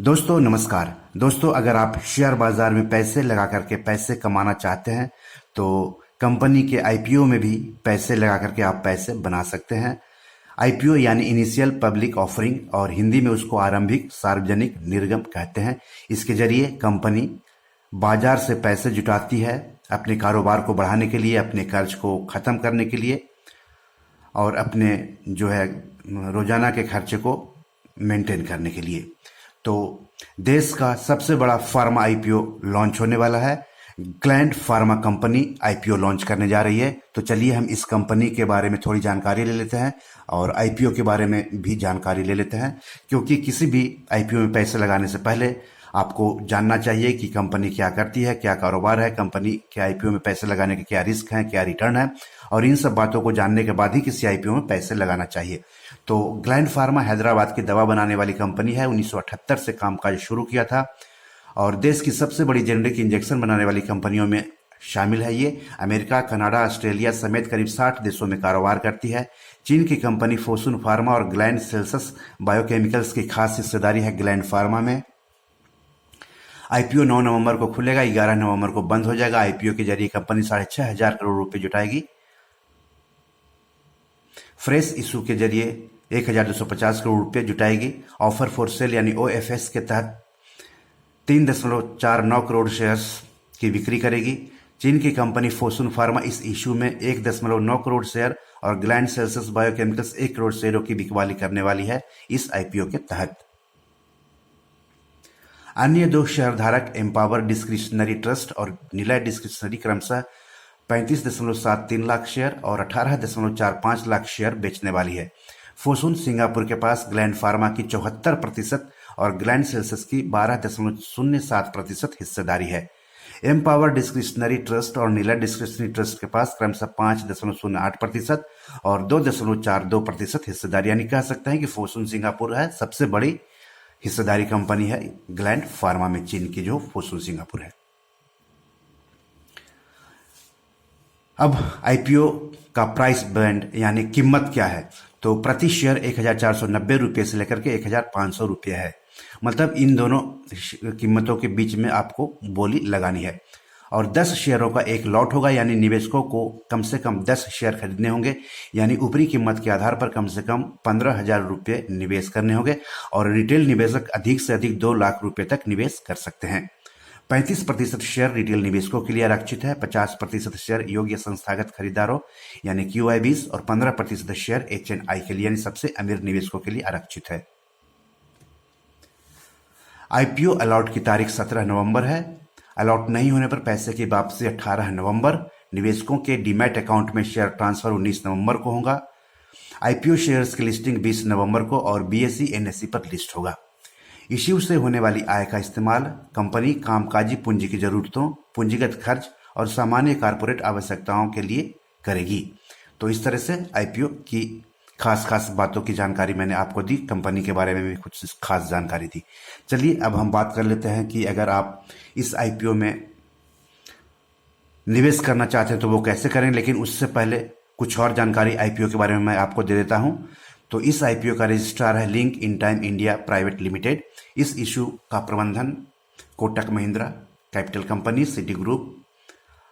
दोस्तों नमस्कार। दोस्तों अगर आप शेयर बाजार में पैसे लगा करके पैसे कमाना चाहते हैं तो कंपनी के आईपीओ में भी पैसे लगा करके आप पैसे बना सकते हैं। आईपीओ यानी इनिशियल पब्लिक ऑफरिंग और हिंदी में उसको आरंभिक सार्वजनिक निर्गम कहते हैं। इसके जरिए कंपनी बाजार से पैसे जुटाती है अपने कारोबार को बढ़ाने के लिए, अपने कर्ज को खत्म करने के लिए और अपने रोजाना के खर्चे को मेंटेन करने के लिए। तो देश का सबसे बड़ा फार्मा आईपीओ लॉन्च होने वाला है। Gland pharma company IPO launch करने जा रही है। तो चलिए हम इस कंपनी के बारे में थोड़ी जानकारी ले लेते हैं और आईपीओ के बारे में भी जानकारी ले लेते हैं, क्योंकि किसी भी आईपीओ में पैसे लगाने से पहले आपको जानना चाहिए कि कंपनी क्या करती है, क्या कारोबार है, कंपनी के आईपीओ में पैसे लगाने के क्या रिस्क हैं, क्या रिटर्न है, और इन सब बातों को जानने के बाद ही किसी आईपीओ में पैसे लगाना चाहिए। तो ग्लैंड फार्मा हैदराबाद की दवा बनाने वाली कंपनी है। 1978 से कामकाज शुरू किया था और देश की सबसे बड़ी जेनेरिक इंजेक्शन बनाने वाली कंपनियों में शामिल है। ये अमेरिका, कनाडा, ऑस्ट्रेलिया समेत करीब 60 देशों में कारोबार करती है। चीन की कंपनी फोसुन फार्मा और ग्लैंड सेल्सस बायोकेमिकल्स की खास हिस्सेदारी है ग्लैंड फार्मा में। आईपीओ 9 नवंबर को खुलेगा, 11 नवंबर को बंद हो जाएगा। आईपीओ के जरिए कंपनी 6,500 करोड़ रुपए जुटाएगी। फ्रेश इशू के जरिए 1,250 करोड़ रुपए जुटाएगी। ऑफर फॉर सेल यानी ओएफएस के तहत 3.49 करोड़ शेयर्स की बिक्री करेगी। चीन की कंपनी फोसुन फार्मा इस इशू में 1.9 करोड़ शेयर और ग्लैंड सेल्सस बायोकेमिकल्स 1 करोड़ शेयरों की बिकवाली करने वाली है इस आईपीओ के तहत। अन्य दो शेयरधारक एम्पावर डिस्क्रिशनरी ट्रस्ट और निलय डिस्क्रिशनरी क्रमशः 35.73 लाख शेयर और 18.45 लाख शेयर बेचने वाली है। फोसुन सिंगापुर के पास ग्लैंड फार्मा की 74% और ग्लैंड सेल्सस की 12.07% हिस्सेदारी है। एम्पावर डिस्क्रिशनरी ट्रस्ट और नीला डिस्क्रिशनरी ट्रस्ट के पास क्रमशः 5.08% और 2.42% हिस्सेदारी, यानी कह सकते हैं कि फोसुन सिंगापुर है सबसे बड़ी हिस्सेदारी कंपनी है ग्लैंड फार्मा में, चीन की जो फोसुन सिंगापुर है। अब आईपीओ का प्राइस बैंड यानी कीमत क्या है, तो प्रति शेयर 1,490 रुपये से लेकर के 1,500 रुपये है। मतलब इन दोनों कीमतों के बीच में आपको बोली लगानी है। और 10 शेयरों का एक लॉट होगा, यानी निवेशकों को कम से कम 10 शेयर खरीदने होंगे, यानी ऊपरी कीमत के आधार पर कम से कम 15,000 रुपये निवेश करने होंगे। और रिटेल निवेशक अधिक से अधिक 2 लाख रुपये तक निवेश कर सकते हैं। 35% शेयर रिटेल निवेशकों के लिए आरक्षित है, 50% शेयर योग्य संस्थागत खरीदारों यानी QIBs और 15% शेयर HNI के लिए यानी सबसे अमीर निवेशकों के लिए आरक्षित है। आईपीओ अलॉट की तारीख 17 नवंबर है। अलॉट नहीं होने पर पैसे की वापसी 18 नवंबर। निवेशकों के डीमैट अकाउंट में शेयर ट्रांसफर 19 नवंबर को होगा। आईपीओ शेयर्स की लिस्टिंग 20 नवंबर को और BSE NSE पर लिस्ट होगा। इश्यू से होने वाली आय का इस्तेमाल कंपनी कामकाजी पूंजी की जरूरतों, पूंजीगत खर्च और सामान्य कारपोरेट आवश्यकताओं के लिए करेगी। तो इस तरह से आईपीओ की खास बातों की जानकारी मैंने आपको दी। कंपनी के बारे में भी कुछ खास जानकारी दी। चलिए अब हम बात कर लेते हैं कि अगर आप इस आईपीओ में निवेश करना चाहते हैं तो वो कैसे करें। लेकिन उससे पहले कुछ और जानकारी आईपीओ के बारे में मैं आपको दे देता हूं। तो इस आईपीओ का रजिस्ट्रार है Link in Time India private limited. इस इशू का प्रबंधन Kotak Mahindra capital company, Citigroup,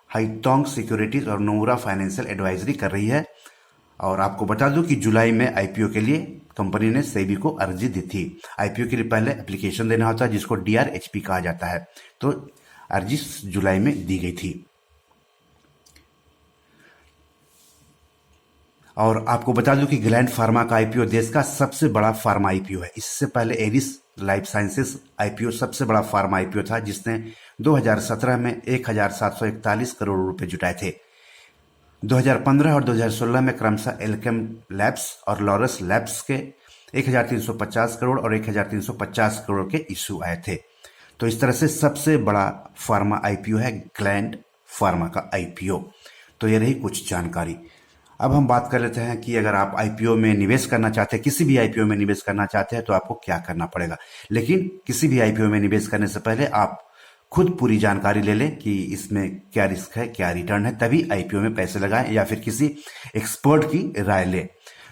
Haitong securities और नोमुरा फाइनेंशियल एडवाइजरी कर रही है। और आपको बता दूं कि जुलाई में आईपीओ के लिए कंपनी ने सेबी को अर्जी दी थी। आईपीओ के लिए पहले एप्लीकेशन देना होता है जिसको DRHP कहा जाता है। तो अर्जी जुलाई में दी गई थी। और आपको बता दूं कि ग्लैंड फार्मा का आईपीओ देश का सबसे बड़ा फार्मा आईपीओ है। इससे पहले एरिस लाइफ साइंसेस आईपीओ सबसे बड़ा फार्मा आईपीओ था, जिसने 2017 में 1,741 करोड़ रुपए जुटाए थे। 2015 और 2016 में क्रमशः एल्केम लैब्स और लॉरस लैब्स के 1,350 करोड़ और 1,350 करोड़ के इशू आए थे। तो इस तरह से सबसे बड़ा फार्मा आईपीओ है ग्लैंड फार्मा का आईपीओ। तो ये रही कुछ जानकारी। अब हम बात कर लेते हैं कि अगर आप आईपीओ में निवेश करना चाहते हैं, किसी भी आईपीओ में निवेश करना चाहते हैं तो आपको क्या करना पड़ेगा। लेकिन किसी भी आईपीओ में निवेश करने से पहले आप खुद पूरी जानकारी ले लें कि इसमें क्या रिस्क है, क्या रिटर्न है, तभी आईपीओ में पैसे लगाएं या फिर किसी एक्सपर्ट की राय लें।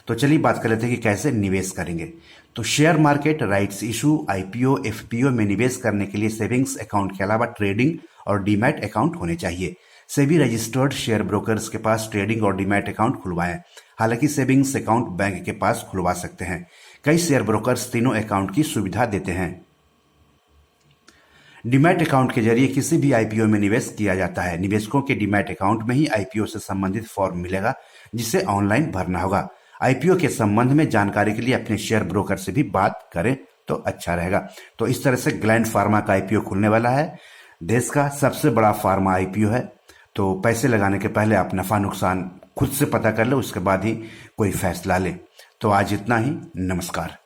तो चलिए बात कर लेते हैं कि कैसे निवेश करेंगे। तो share market, rights issue, IPO, FPO में निवेश करने के लिए सेविंग्स अकाउंट के अलावा ट्रेडिंग और डीमैट अकाउंट होने चाहिए। सेबी रजिस्टर्ड शेयर ब्रोकर्स के पास ट्रेडिंग और डीमैट अकाउंट खुलवाएं। हालांकि सेविंग्स अकाउंट बैंक के पास खुलवा सकते हैं। कई शेयर ब्रोकर्स तीनों अकाउंट की सुविधा देते हैं। डीमैट अकाउंट के जरिए किसी भी आईपीओ में निवेश किया जाता है। निवेशकों के डीमैट अकाउंट में ही आईपीओ से संबंधित फॉर्म मिलेगा, जिसे ऑनलाइन भरना होगा। आईपीओ के संबंध में जानकारी के लिए अपने शेयर ब्रोकर से भी बात करें तो अच्छा रहेगा। तो इस तरह से ग्लैंड फार्मा का आईपीओ खुलने वाला है। देश का सबसे बड़ा फार्मा आईपीओ है। तो पैसे लगाने के पहले आप नफा नुकसान खुद से पता कर ले, उसके बाद ही कोई फैसला ले। तो आज इतना ही। नमस्कार।